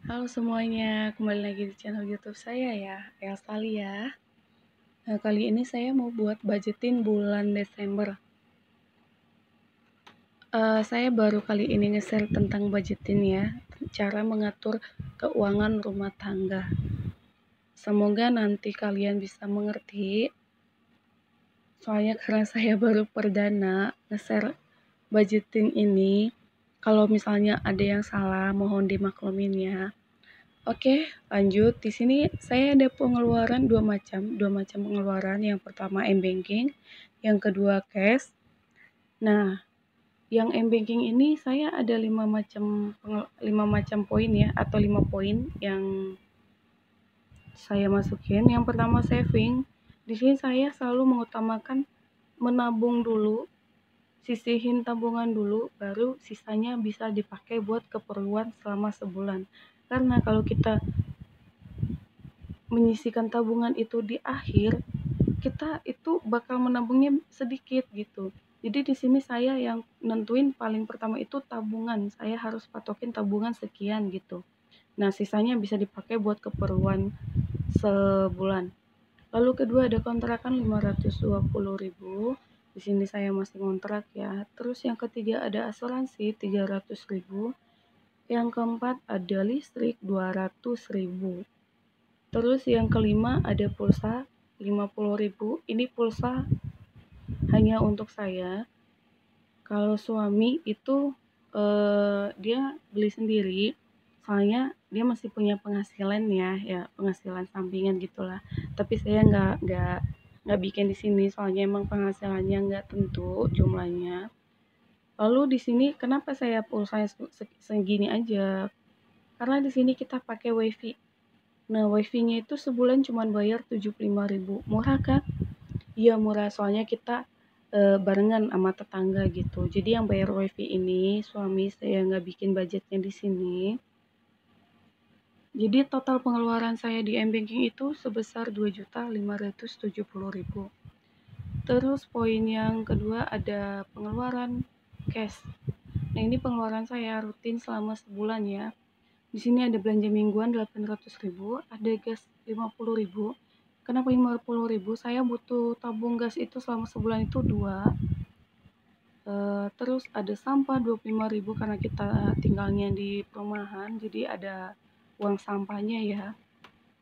Halo semuanya, kembali lagi di channel YouTube saya ya, Elsalia. Nah, kali ini saya mau buat budgetin bulan Desember. Saya baru kali ini nge-share tentang budgetin ya, cara mengatur keuangan rumah tangga. Semoga nanti kalian bisa mengerti, soalnya karena saya baru perdana nge-share budgetin ini. Kalau misalnya ada yang salah, mohon dimaklumin ya. Oke, lanjut. Di sini saya ada pengeluaran dua macam pengeluaran. Yang pertama m-banking, yang kedua cash. Nah, yang m-banking ini saya ada 5 macam poin ya, atau 5 poin yang saya masukin. Yang pertama saving. Di sini saya selalu mengutamakan menabung dulu, sisihin tabungan dulu, baru sisanya bisa dipakai buat keperluan selama sebulan. Karena kalau kita menyisihkan tabungan itu di akhir, kita itu bakal menabungnya sedikit gitu. Jadi di sini saya yang nentuin paling pertama itu tabungan. Saya harus patokin tabungan sekian gitu. Nah, sisanya bisa dipakai buat keperluan sebulan. Lalu kedua ada kontrakan 520.000. Di sini saya masih kontrak ya. Terus yang ketiga ada asuransi 300.000. Yang keempat ada listrik 200.000. Terus yang kelima ada pulsa 50.000. Ini pulsa hanya untuk saya. Kalau suami itu dia beli sendiri. Soalnya dia masih punya penghasilan ya penghasilan sampingan gitulah. Tapi saya nggak bikin di sini soalnya emang penghasilannya nggak tentu jumlahnya. Lalu di sini kenapa saya pulsanya segini aja? Karena di sini kita pakai wifi. Nah, wifi-nya itu sebulan cuma bayar 75.000. Murah kan? Iya murah, soalnya kita barengan sama tetangga gitu. Jadi yang bayar wifi ini suami saya nggak bikin budgetnya di sini. Jadi total pengeluaran saya di m-banking itu sebesar 2.570.000. Terus poin yang kedua ada pengeluaran cash. Nah, ini pengeluaran saya rutin selama sebulan ya. Di sini ada belanja mingguan 800.000, ada gas 50.000. Kenapa 50.000? Saya butuh tabung gas itu selama sebulan itu 2. Terus ada sampah 25.000 karena kita tinggalnya di perumahan, jadi ada uang sampahnya ya.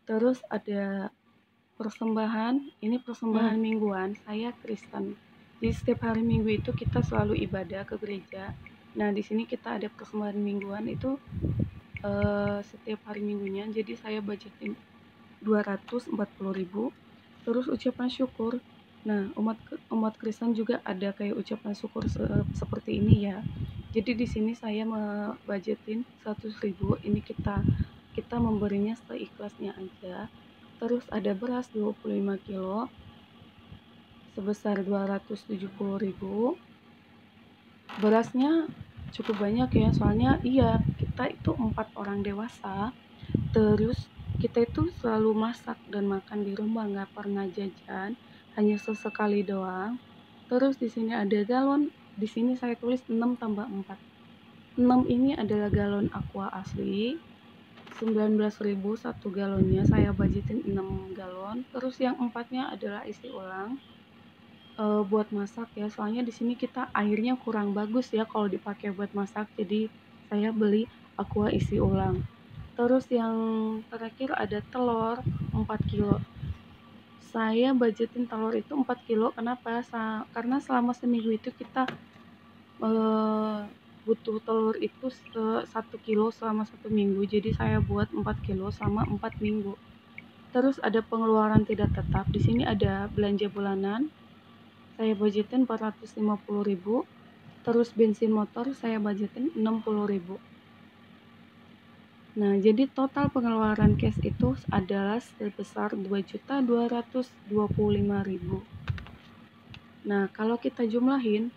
Terus ada persembahan, ini persembahan mingguan, saya Kristen. Jadi setiap hari Minggu itu kita selalu ibadah ke gereja. Nah, di sini kita ada persembahan mingguan itu setiap hari minggunya, jadi saya budgetin 240.000. Terus ucapan syukur. Nah, umat Kristen juga ada kayak ucapan syukur seperti ini ya. Jadi di sini saya budgetin 100.000. Ini kita memberinya seikhlasnya aja. Terus ada beras 25 kilo sebesar 270.000. Berasnya cukup banyak ya, soalnya iya kita itu 4 orang dewasa. Terus kita itu selalu masak dan makan di rumah, nggak pernah jajan, hanya sesekali doang. Terus di sini ada galon, di sini saya tulis 6 tambah 4. 6 ini adalah galon aqua asli, 19.000 satu galonnya, saya budgetin 6 galon. Terus yang 4-nya adalah isi ulang buat masak ya, soalnya di sini kita airnya kurang bagus ya kalau dipakai buat masak, jadi saya beli aqua isi ulang. Terus yang terakhir ada telur 4 kilo. Saya budgetin telur itu 4 kilo. Kenapa? Karena selama seminggu itu kita butuh telur itu 1 kilo selama 1 minggu. Jadi saya buat 4 kilo sama 4 minggu. Terus ada pengeluaran tidak tetap. Di sini ada belanja bulanan. Saya budgetin 450.000. Terus bensin motor saya budgetin 60.000. Nah, jadi total pengeluaran cash itu adalah sebesar 2.225.000. Nah, kalau kita jumlahin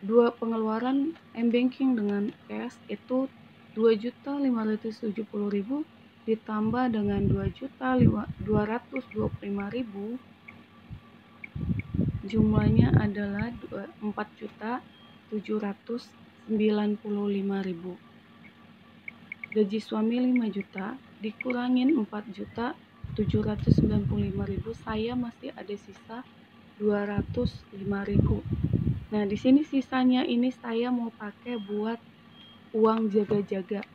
dua pengeluaran m-banking dengan cash itu 2.570.000 ditambah dengan 2.225.000, jumlahnya adalah 4.795.000. gaji suami 5 juta, dikurangin 4.795.000, saya masih ada sisa 205.000. Nah, di sini sisanya ini saya mau pakai buat uang jaga-jaga.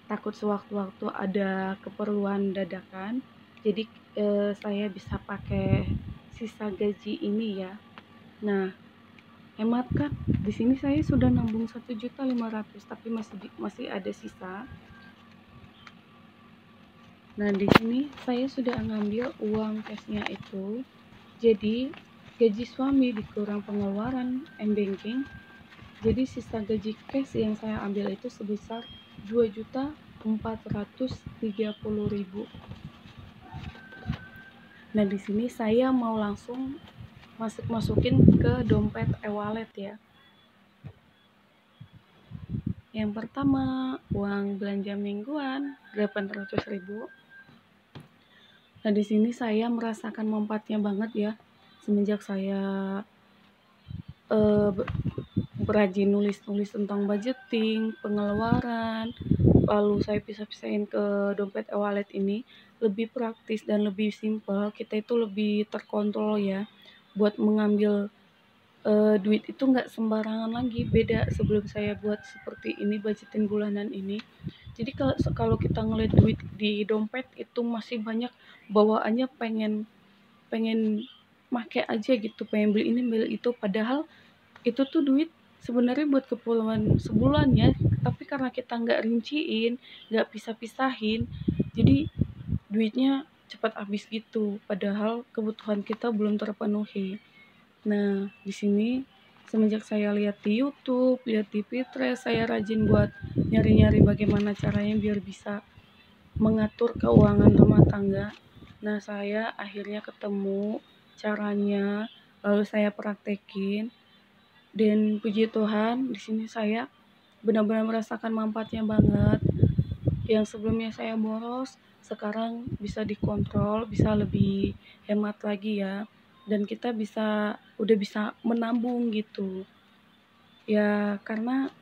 Takut sewaktu-waktu ada keperluan dadakan, jadi saya bisa pakai sisa gaji ini ya. Nah, hemat kan? Di sini saya sudah nabung 1.500.000 tapi masih ada sisa. Nah, di sini saya sudah ngambil uang cashnya itu. Jadi gaji suami dikurang pengeluaran m-banking. Jadi sisa gaji cash yang saya ambil itu sebesar 2.430.000. Nah, di sini saya mau langsung masukin ke dompet e-wallet ya. Yang pertama, uang belanja mingguan 800.000. Nah, di sini saya merasakan manfaatnya banget ya. Semenjak saya berajin nulis-nulis tentang budgeting, pengeluaran, lalu saya pisah-pisahin ke dompet e-wallet ini, lebih praktis dan lebih simpel. Kita itu lebih terkontrol ya buat mengambil duit itu nggak sembarangan lagi. Beda sebelum saya buat seperti ini, budgeting bulanan ini. Jadi kalau kita ngeliat duit di dompet itu masih banyak, bawaannya pengen make aja gitu, pengen beli ini beli itu, padahal itu tuh duit sebenarnya buat keperluan sebulan ya, tapi karena kita nggak rinciin, nggak pisah-pisahin, jadi duitnya cepat habis gitu, padahal kebutuhan kita belum terpenuhi. Nah, di sini semenjak saya lihat di YouTube, lihat di Pinterest, saya rajin buat nyari-nyari bagaimana caranya biar bisa mengatur keuangan rumah tangga. Nah, saya akhirnya ketemu caranya, lalu saya praktekin, dan puji Tuhan di sini saya benar-benar merasakan manfaatnya banget. Yang sebelumnya saya boros, sekarang bisa dikontrol, bisa lebih hemat lagi ya. Dan kita udah bisa menabung gitu. Ya, karena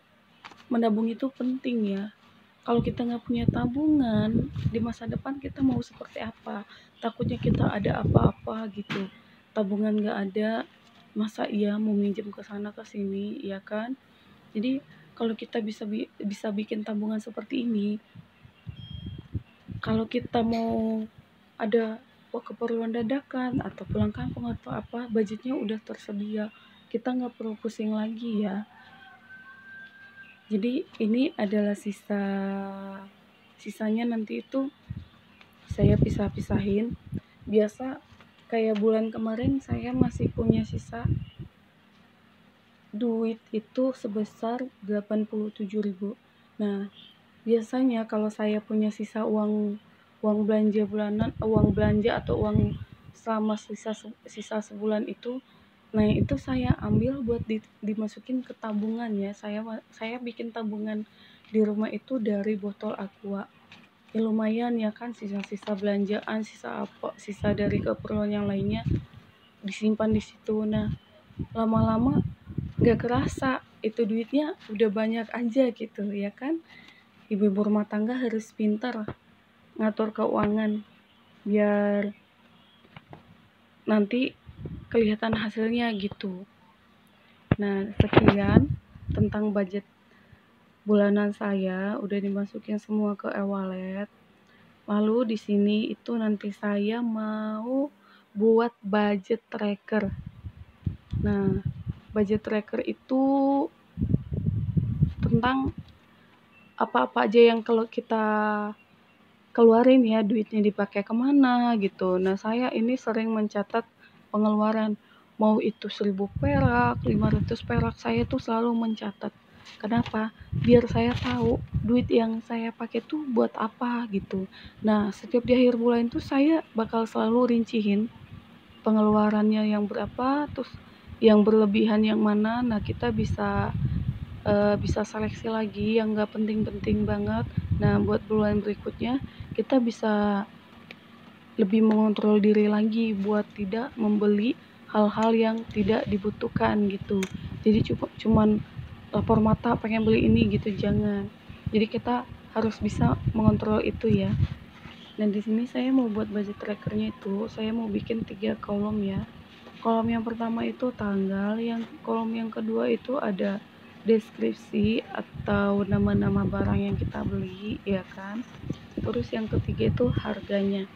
menabung itu penting ya. Kalau kita nggak punya tabungan, di masa depan kita mau seperti apa? Takutnya kita ada apa-apa gitu. Tabungan nggak ada, masa iya mau minjem ke sana ke sini, ya kan? Jadi kalau kita bisa bikin tabungan seperti ini, kalau kita mau ada keperluan dadakan atau pulang kampung atau apa, budgetnya udah tersedia. Kita nggak perlu pusing lagi ya. Jadi ini adalah sisanya nanti itu saya pisah-pisahin. Biasa kayak bulan kemarin saya masih punya sisa duit itu sebesar 87.000. Nah, biasanya kalau saya punya sisa uang belanja bulanan, uang belanja atau uang selama sisa sebulan itu, nah itu saya ambil buat dimasukin ke tabungan ya. Saya bikin tabungan di rumah itu dari botol aqua. Ya lumayan ya kan, sisa-sisa belanjaan, sisa dari keperluan yang lainnya disimpan di situ. Nah, lama-lama nggak kerasa itu duitnya udah banyak aja gitu ya kan. Ibu-ibu rumah tangga harus pintar ngatur keuangan biar nanti kelihatan hasilnya gitu. Nah, sekian tentang budget bulanan saya, udah dimasukin semua ke e-wallet. Lalu di sini itu nanti saya mau buat budget tracker. Nah, budget tracker itu tentang apa-apa aja yang kalau kita keluarin ya, duitnya dipakai kemana gitu. Nah, saya ini sering mencatat pengeluaran, mau itu 1.000 perak, 500 perak, saya tuh selalu mencatat. Kenapa? Biar saya tahu duit yang saya pakai tuh buat apa gitu. Nah, setiap di akhir bulan tuh saya bakal selalu rinciin pengeluarannya yang berapa, terus yang berlebihan yang mana. Nah, kita bisa seleksi lagi yang nggak penting-penting banget. Nah, buat bulan berikutnya kita bisa lebih mengontrol diri lagi buat tidak membeli hal-hal yang tidak dibutuhkan gitu. Jadi cuman lapor mata pengen beli ini gitu, jangan. Jadi kita harus bisa mengontrol itu ya. Dan di sini saya mau buat budget trackernya itu, saya mau bikin 3 kolom ya. Kolom yang pertama itu tanggal, yang kolom yang kedua itu ada deskripsi atau nama-nama barang yang kita beli, ya kan. Terus yang ketiga itu harganya.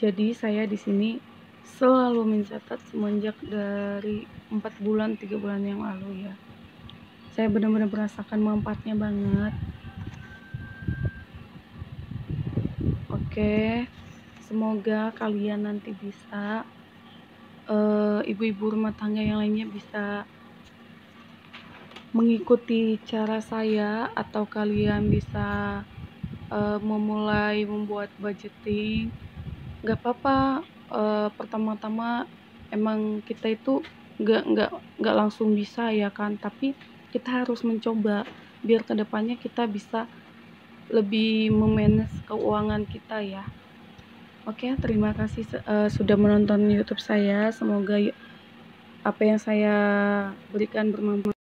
Jadi saya di sini selalu mencatat semenjak dari 4 bulan, 3 bulan yang lalu ya. Saya benar-benar merasakan manfaatnya banget. Oke, semoga kalian nanti bisa ibu-ibu rumah tangga yang lainnya bisa mengikuti cara saya, atau kalian bisa memulai membuat budgeting. Gak apa-apa, pertama-tama emang kita itu nggak langsung bisa ya kan, tapi kita harus mencoba biar kedepannya kita bisa lebih memanage keuangan kita ya. Oke, terima kasih sudah menonton YouTube saya. Semoga apa yang saya berikan bermanfaat.